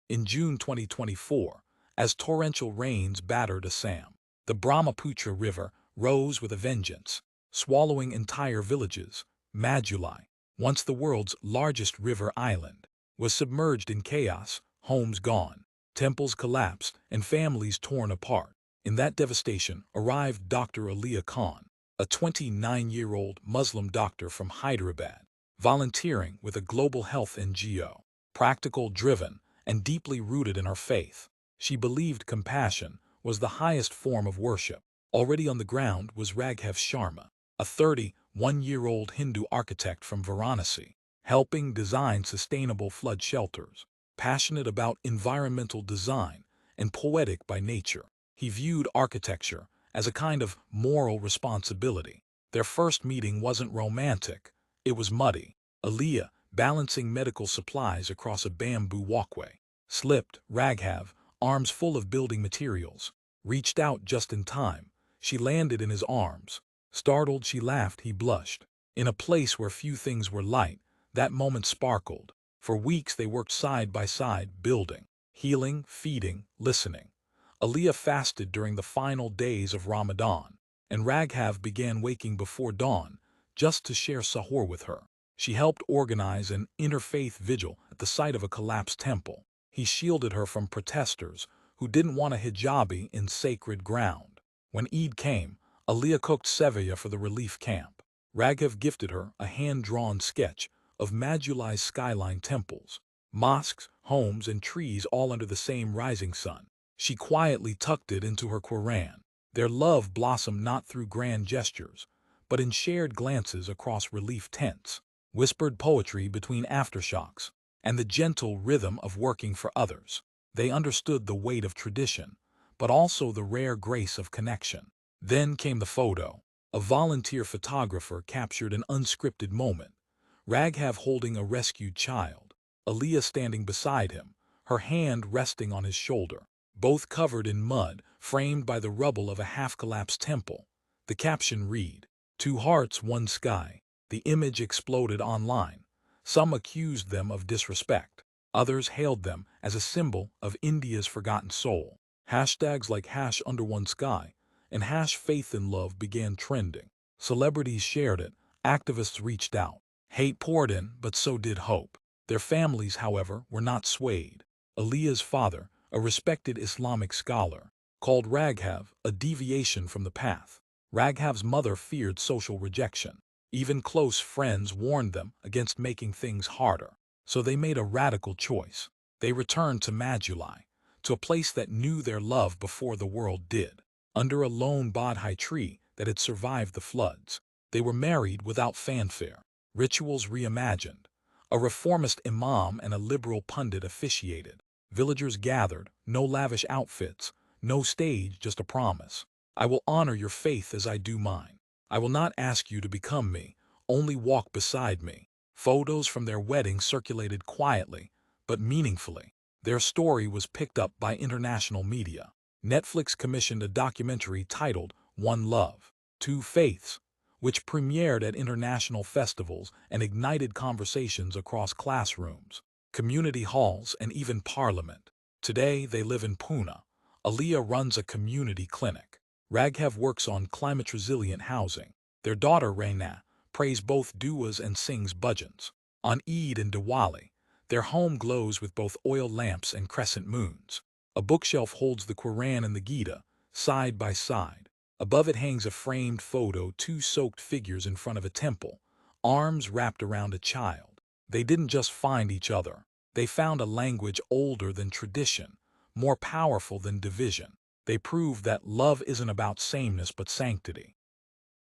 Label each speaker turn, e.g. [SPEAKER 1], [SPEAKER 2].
[SPEAKER 1] in June 2024, as torrential rains battered Assam. The Brahmaputra River rose with a vengeance, swallowing entire villages. Majuli, once the world's largest river island, was submerged in chaos, homes gone, temples collapsed, and families torn apart. In that devastation arrived Dr. Aliyah Khan, a 29-year-old Muslim doctor from Hyderabad, volunteering with a global health NGO. Practical, driven, and deeply rooted in her faith, she believed compassion was the highest form of worship. Already on the ground was Raghav Sharma, a 31-year-old Hindu architect from Varanasi, helping design sustainable flood shelters. Passionate about environmental design and poetic by nature, he viewed architecture as a kind of moral responsibility. Their first meeting wasn't romantic, it was muddy. Aliyah, balancing medical supplies across a bamboo walkway, slipped. Raghav, arms full of building materials, reached out just in time. She landed in his arms. Startled, she laughed, he blushed. In a place where few things were light, that moment sparkled. For weeks they worked side by side, building, healing, feeding, listening. Aliyah fasted during the final days of Ramadan, and Raghav began waking before dawn just to share sahur with her. She helped organize an interfaith vigil at the site of a collapsed temple. He shielded her from protesters who didn't want a hijabi in sacred ground. When Eid came, Aliyah cooked sevaya for the relief camp. Raghav gifted her a hand-drawn sketch of Majuli's skyline temples, mosques, homes, and trees all under the same rising sun. She quietly tucked it into her Quran. Their love blossomed not through grand gestures, but in shared glances across relief tents, whispered poetry between aftershocks, and the gentle rhythm of working for others. They understood the weight of tradition, but also the rare grace of connection. Then came the photo. A volunteer photographer captured an unscripted moment. Raghav holding a rescued child, Aliyah standing beside him, her hand resting on his shoulder, both covered in mud, framed by the rubble of a half-collapsed temple. The caption read, "Two hearts, one sky." The image exploded online. Some accused them of disrespect. Others hailed them as a symbol of India's forgotten soul. Hashtags like #OneSky and #FaithInLove began trending. Celebrities shared it. Activists reached out. Hate poured in, but so did hope. Their families, however, were not swayed. Aliyah's father, a respected Islamic scholar, called Raghav a deviation from the path. Raghav's mother feared social rejection. Even close friends warned them against making things harder. So they made a radical choice. They returned to Majuli, to a place that knew their love before the world did. Under a lone bodhi tree that had survived the floods, they were married without fanfare. Rituals reimagined. A reformist imam and a liberal pundit officiated. Villagers gathered, no lavish outfits, no stage, just a promise. I will honor your faith as I do mine. I will not ask you to become me, only walk beside me. Photos from their wedding circulated quietly, but meaningfully. Their story was picked up by international media. Netflix commissioned a documentary titled One Love, Two Faiths, which premiered at international festivals and ignited conversations across classrooms, community halls, and even parliament. Today, they live in Pune. Aliyah runs a community clinic. Raghav works on climate-resilient housing. Their daughter, Reina, prays both duas and sings bhajans. On Eid and Diwali, their home glows with both oil lamps and crescent moons. A bookshelf holds the Quran and the Gita, side by side. Above it hangs a framed photo, two soaked figures in front of a temple, arms wrapped around a child. They didn't just find each other. They found a language older than tradition, more powerful than division. They proved that love isn't about sameness but sanctity.